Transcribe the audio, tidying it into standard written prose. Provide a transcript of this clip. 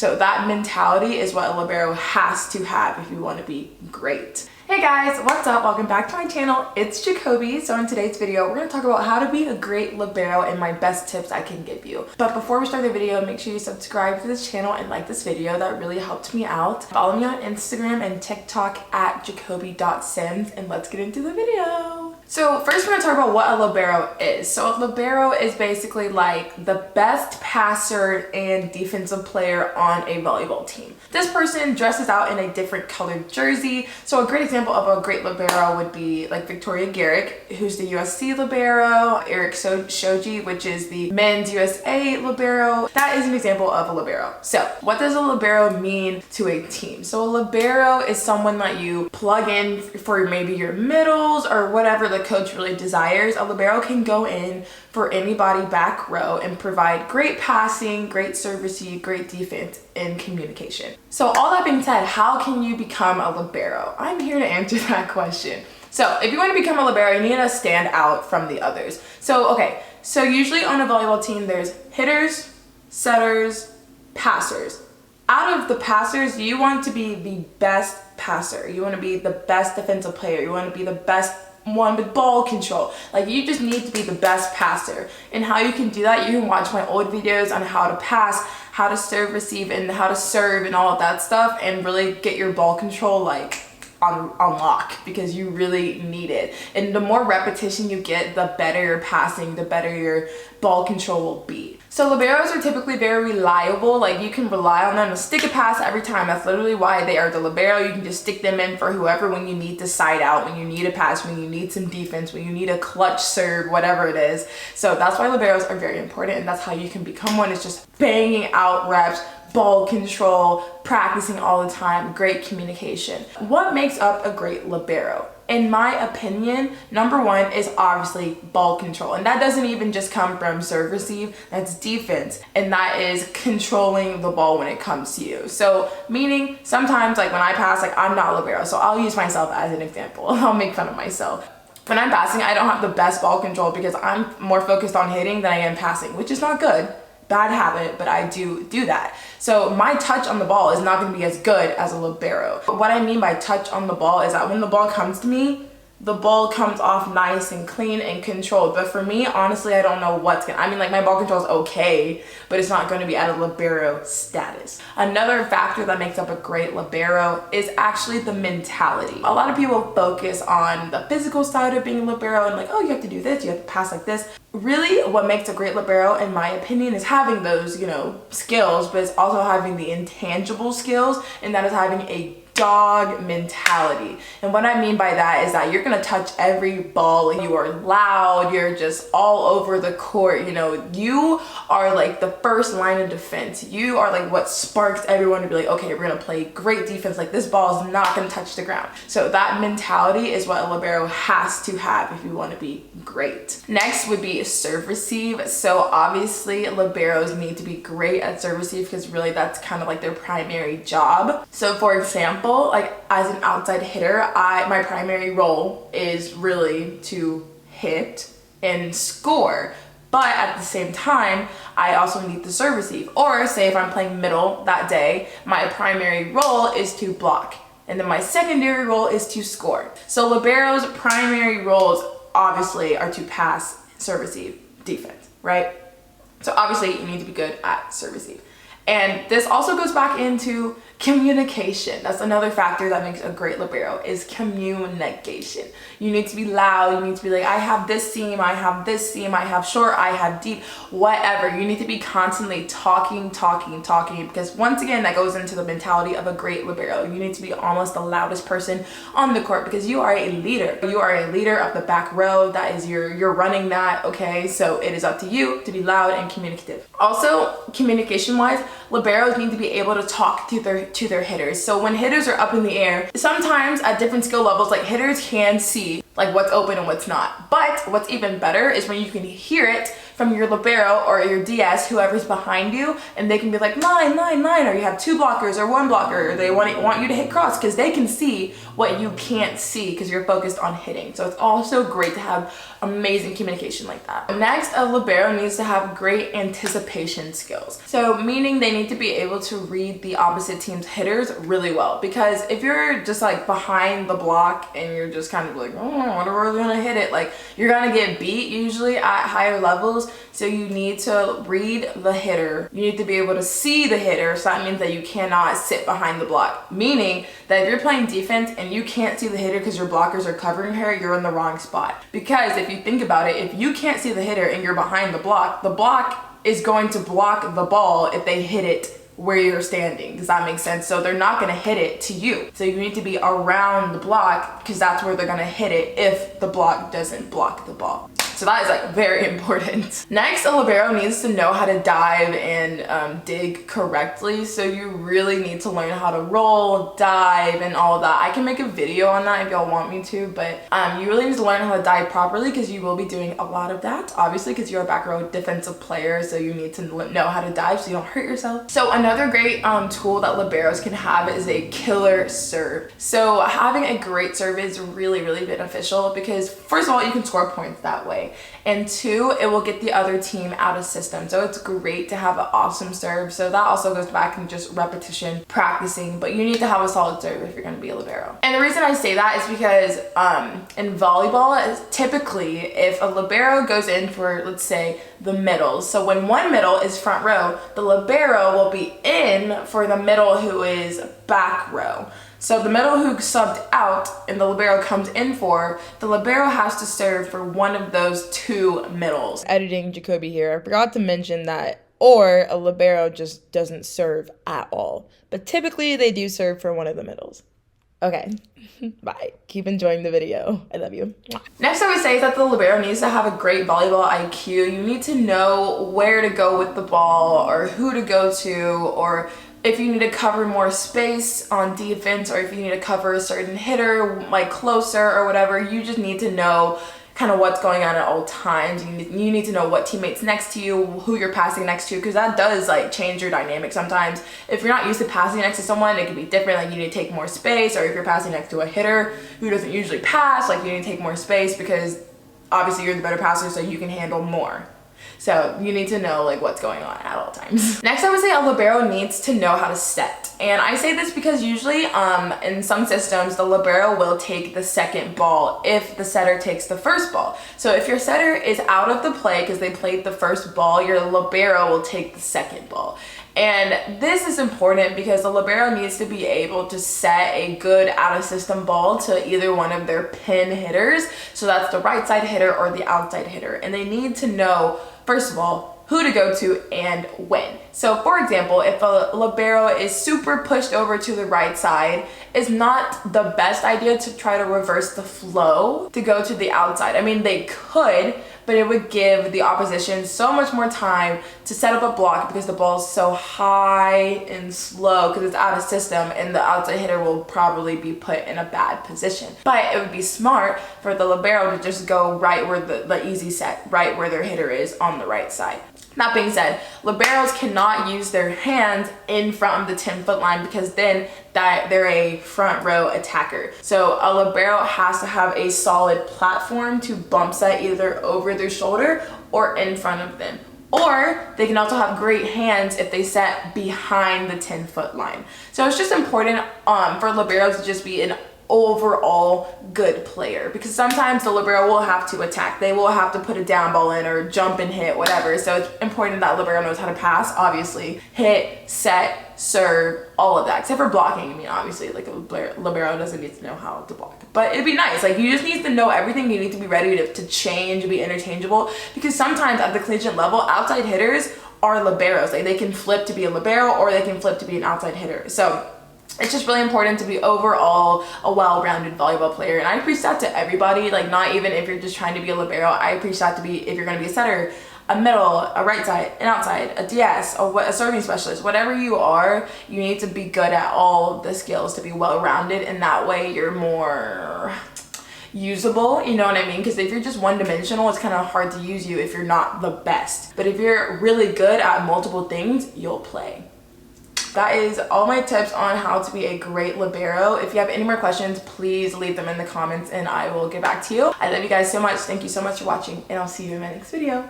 So that mentality is what a libero has to have if you want to be great. Hey guys, what's up? Welcome back to my channel. It's Jacoby. So in today's video, we're going to talk about how to be a great libero and my best tips I can give you. But before we start the video, make sure you subscribe to this channel and like this video. That really helped me out. Follow me on Instagram and TikTok at jacoby.sims, and let's get into the video. So first we're going to talk about what a libero is. So a libero is basically like the best passer and defensive player on a volleyball team. This person dresses out in a different colored jersey. So a great example of a great libero would be like Victoria Garrick, who's the USC libero, Eric Shoji, which is the men's USA libero. That is an example of a libero. So what does a libero mean to a team? So a libero is someone that you plug in for maybe your middles or whatever the coach really desires. A libero can go in for anybody back row and provide great passing, great service, great defense, and communication. So all that being said, how can you become a libero? I'm here to answer that question. So if you want to become a libero, you need to stand out from the others. So usually on a volleyball team, there's hitters, setters, passers. Out of the passers, you want to be the best passer. You want to be the best defensive player. You want to be the best one with ball control. Like, you just need to be the best passer. And how you can do that, you can watch my old videos on how to pass, how to serve, receive, and how to serve and all of that stuff, and really get your ball control like on lock, because you really need it. And the more repetition you get, the better your passing, the better your ball control will be. So liberos are typically very reliable. Like, you can rely on them to stick a pass every time. That's literally why they are the libero. You can just stick them in for whoever when you need to side out, when you need a pass, when you need some defense, when you need a clutch serve, whatever it is. So that's why liberos are very important, and that's how you can become one. It's just banging out reps, ball control, practicing all the time, great communication. What makes up a great libero? In my opinion, number one is obviously ball control. And that doesn't even just come from serve receive, that's defense. And that is controlling the ball when it comes to you. So meaning sometimes, like when I pass, like I'm not a libero, so I'll use myself as an example. I'll make fun of myself. When I'm passing, I don't have the best ball control because I'm more focused on hitting than I am passing, which is not good. Bad habit, but I do that. So my touch on the ball is not going to be as good as a libero. But what I mean by touch on the ball is that when the ball comes to me, the ball comes off nice and clean and controlled. But for me, honestly, I don't know what's gonna, I mean, like, my ball control is okay, but it's not going to be at a libero status. Another factor that makes up a great libero is actually the mentality. A lot of people focus on the physical side of being a libero and like, oh, you have to do this, you have to pass like this. Really, what makes a great libero, in my opinion, is having those, skills, but it's also having the intangible skills, and that is having a dog mentality. And what I mean by that is that you're gonna touch every ball. You are loud, you're just all over the court. You are like the first line of defense. You are like what sparks everyone to be like, okay, we're gonna play great defense. Like, this ball is not gonna touch the ground. So that mentality is what a libero has to have if you want to be great. Next would be serve receive. So obviously liberos need to be great at serve receive because really that's kind of like their primary job. So for example, like as an outside hitter, my primary role is really to hit and score. But at the same time, I also need to serve receive. Or say if I'm playing middle that day, my primary role is to block. And then my secondary role is to score. So liberos' primary roles obviously are to pass, serve receive, defense, right? So obviously you need to be good at serve receive. And this also goes back into communication. That's another factor that makes a great libero, is communication. You need to be loud. You need to be like, I have this seam, I have this seam, I have short, I have deep, whatever. You need to be constantly talking, because once again, that goes into the mentality of a great libero. You need to be almost the loudest person on the court because you are a leader. You are a leader of the back row. That is you're running that, okay? So it is up to you to be loud and communicative. Also, communication wise, liberos need to be able to talk to their hitters. So when hitters are up in the air, sometimes at different skill levels, like hitters can see like what's open and what's not. But what's even better is when you can hear it from your libero or your DS, whoever's behind you, and they can be like, line, line, line, or you have 2 blockers or 1 blocker, or they want you to hit cross, because they can see what you can't see because you're focused on hitting. So it's also great to have amazing communication like that. Next, a libero needs to have great anticipation skills. So meaning they need to be able to read the opposite team's hitters really well, because if you're just like behind the block and you're just kind of like, oh, what are we gonna hit it, like you're gonna get beat usually at higher levels. So you need to read the hitter. You need to be able to see the hitter. So that means that you cannot sit behind the block. Meaning that if you're playing defense and you can't see the hitter because your blockers are covering her, you're in the wrong spot. Because if you think about it, if you can't see the hitter and you're behind the block is going to block the ball if they hit it where you're standing. Does that make sense? So they're not gonna hit it to you. So you need to be around the block because that's where they're gonna hit it if the block doesn't block the ball. So that is like very important. Next, a libero needs to know how to dive and dig correctly. So you really need to learn how to roll, dive, and all of that. I can make a video on that if y'all want me to, but you really need to learn how to dive properly because you will be doing a lot of that, obviously, because you're a back row defensive player. So you need to know how to dive so you don't hurt yourself. So another great tool that liberos can have is a killer serve. So having a great serve is really, really beneficial because first of all, you can score points that way. And 2, it will get the other team out of system. So it's great to have an awesome serve. So that also goes back and just repetition, practicing, but you need to have a solid serve if you're gonna be a libero. And the reason I say that is because in volleyball, typically if a libero goes in for, let's say, the middles. So when one middle is front row, the libero will be in for the middle who is back row. So the middle who subbed out and the libero comes in for, the libero has to serve for one of those 2 middles. Editing Jacoby here, I forgot to mention that, or a libero just doesn't serve at all. But typically they do serve for one of the middles. Okay, bye. Keep enjoying the video. I love you. Next I would say is that the libero needs to have a great volleyball IQ. You need to know where to go with the ball or who to go to, or if you need to cover more space on defense, or if you need to cover a certain hitter like closer or whatever, you just need to know kind of what's going on at all times. You need to know what teammates next to you, who you're passing next to, because that does like change your dynamic sometimes. If you're not used to passing next to someone, it can be different, like you need to take more space, or if you're passing next to a hitter who doesn't usually pass, like you need to take more space because obviously you're the better passer so you can handle more. So you need to know like what's going on at all times. Next, I would say a libero needs to know how to set. And I say this because usually in some systems, the libero will take the second ball if the setter takes the first ball. So if your setter is out of the play because they played the first ball, your libero will take the second ball. And this is important because the libero needs to be able to set a good out-of-system ball to either one of their pin hitters. So that's the right side hitter or the outside hitter. And they need to know, first of all, who to go to and when. So for example, if a libero is super pushed over to the right side, it's not the best idea to try to reverse the flow to go to the outside. I mean, they could, but it would give the opposition so much more time to set up a block because the ball is so high and slow because it's out of system, and the outside hitter will probably be put in a bad position. But it would be smart for the libero to just go right where the easy set, right where their hitter is on the right side. That being said, liberos cannot use their hands in front of the 10-foot line because then they're a front row attacker. So a libero has to have a solid platform to bump set either over their shoulder or in front of them. Or they can also have great hands if they set behind the 10-foot line. So it's just important for liberos to just be an overall good player, because sometimes the libero will have to attack. They will have to put a down ball in or jump and hit, whatever. So it's important that libero knows how to pass, obviously, hit, set, serve, all of that, except for blocking. I mean, obviously, like a libero doesn't need to know how to block, but it'd be nice. Like, you just need to know everything. You need to be ready to change, be interchangeable, because sometimes at the collegiate level, outside hitters are liberos. Like, they can flip to be a libero or they can flip to be an outside hitter. So it's just really important to be overall a well-rounded volleyball player. And I preach that to everybody, like not even if you're just trying to be a libero. I preach that to be, if you're going to be a setter, a middle, a right side, an outside, a DS, a serving specialist, whatever you are, you need to be good at all of the skills to be well-rounded. And that way you're usable, you know what I mean? Because if you're just one-dimensional, it's kind of hard to use you if you're not the best. But if you're really good at multiple things, you'll play. That is all my tips on how to be a great libero. If you have any more questions, please leave them in the comments and I will get back to you. I love you guys so much. Thank you so much for watching, and I'll see you in my next video.